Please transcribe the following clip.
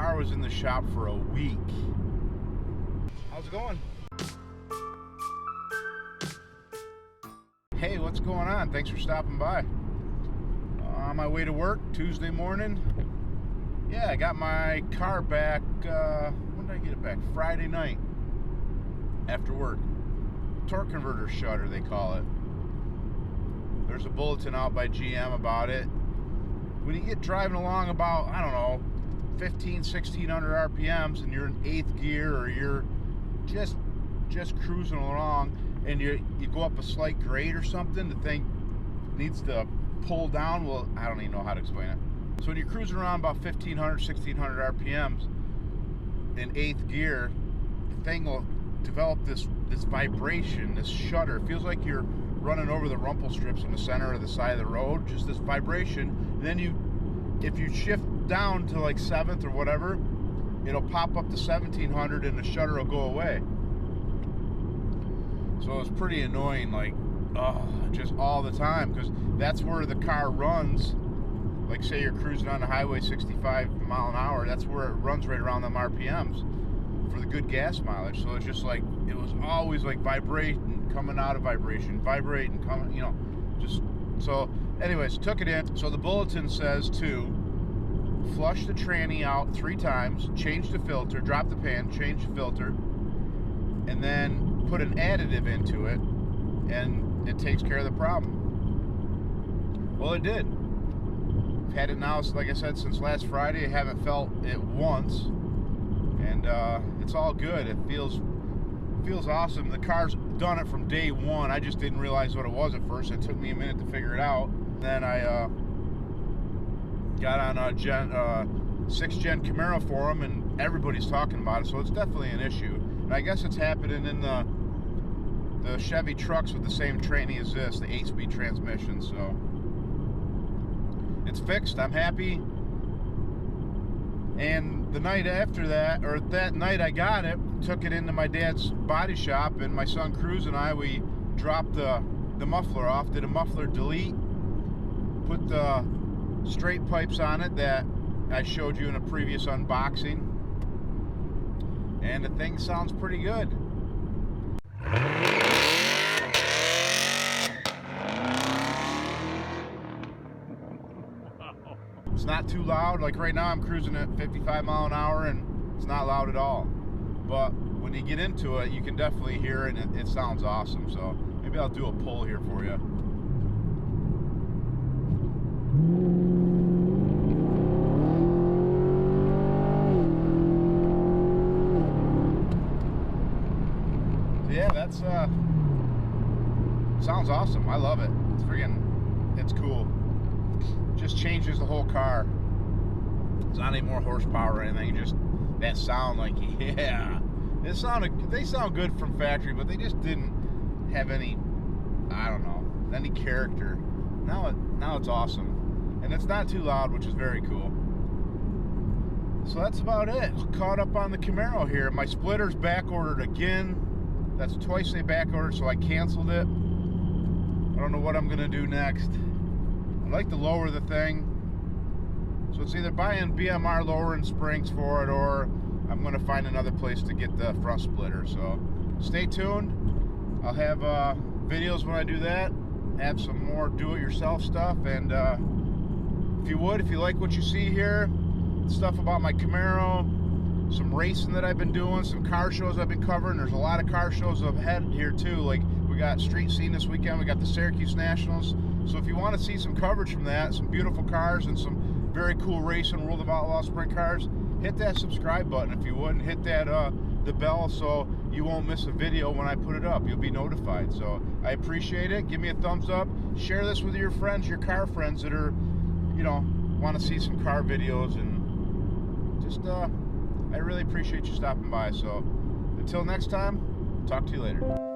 car was in the shop for a week. How's it going? Hey, what's going on? Thanks for stopping by. On my way to work Tuesday morning. Yeah, I got my car back, when did I get it back? Friday night after work. Torque converter Shudder, they call it. There's a bulletin out by GM about it. When you get driving along about, I don't know, 1600 RPMs and you're in 8th gear, or you're just cruising along and you go up a slight grade or something, the thing needs to pull down. Well, I don't even know how to explain it. So when you're cruising around about 1600 RPMs in 8th gear, the thing will develop this vibration, this shudder. It feels like you're running over the rumple strips in the center of the side of the road, just this vibration. And then if you shift down to like 7th or whatever, it'll pop up to 1700 and the shudder will go away. So it's pretty annoying, like, just all the time, because that's where the car runs. Like, say you're cruising on the highway 65 mile an hour, that's where it runs, right around them RPMs for the good gas mileage. So it's just like, it was always like vibrating, coming out of vibration, vibrating, coming, you know, just. So anyways, took it in. So the bulletin says to flush the tranny out 3 times, change the filter, drop the pan, change the filter, and then put an additive into it, and it takes care of the problem. Well, it did. I've had it now, like I said, since last Friday. I haven't felt it once, and it's all good. It feels awesome. The car's done it from day one. I just didn't realize what it was at first. It took me a minute to figure it out. Then I got on a 6th gen Camaro forum, and everybody's talking about it, so it's definitely an issue. And I guess it's happening in the Chevy trucks with the same tranny as this, the 8-speed transmission. So it's fixed. I'm happy. And the night after that, or that night I got it, took it into my dad's body shop, and my son Cruz and I, we dropped the muffler off, did a muffler delete, put the straight pipes on it that I showed you in a previous unboxing, and the thing sounds pretty good. It's not too loud. Like right now I'm cruising at 55 mile an hour and it's not loud at all. But when you get into it, you can definitely hear it, and it sounds awesome. So maybe I'll do a pull here for you. So yeah, that's sounds awesome. I love it. It's cool. Just changes the whole car. It's not any more horsepower or anything, just that sound, like, yeah. They sound good from factory, but they just didn't have any, I don't know, any character. Now it's awesome. And it's not too loud, which is very cool. So that's about it. Caught up on the Camaro here. My splitter's back ordered again. That's twice they back ordered, so I canceled it. I don't know what I'm gonna do next. I'd like to lower the thing. So it's either buying BMR lowering springs for it, or I'm going to find another place to get the front splitter. So stay tuned. I'll have videos when I do that. Have some more do-it-yourself stuff. And if you like what you see here, stuff about my Camaro, some racing that I've been doing, some car shows I've been covering. There's a lot of car shows I've had here too. Like, we got Street Scene this weekend. We got the Syracuse Nationals. So if you want to see some coverage from that, some beautiful cars and some very cool racing World of Outlaw sprint cars, hit that subscribe button if you would, and hit that the bell so you won't miss a video when I put it up. You'll be notified. So I appreciate it. Give me a thumbs up. Share this with your friends, your car friends that are, you know, want to see some car videos, and just I really appreciate you stopping by. So until next time, talk to you later.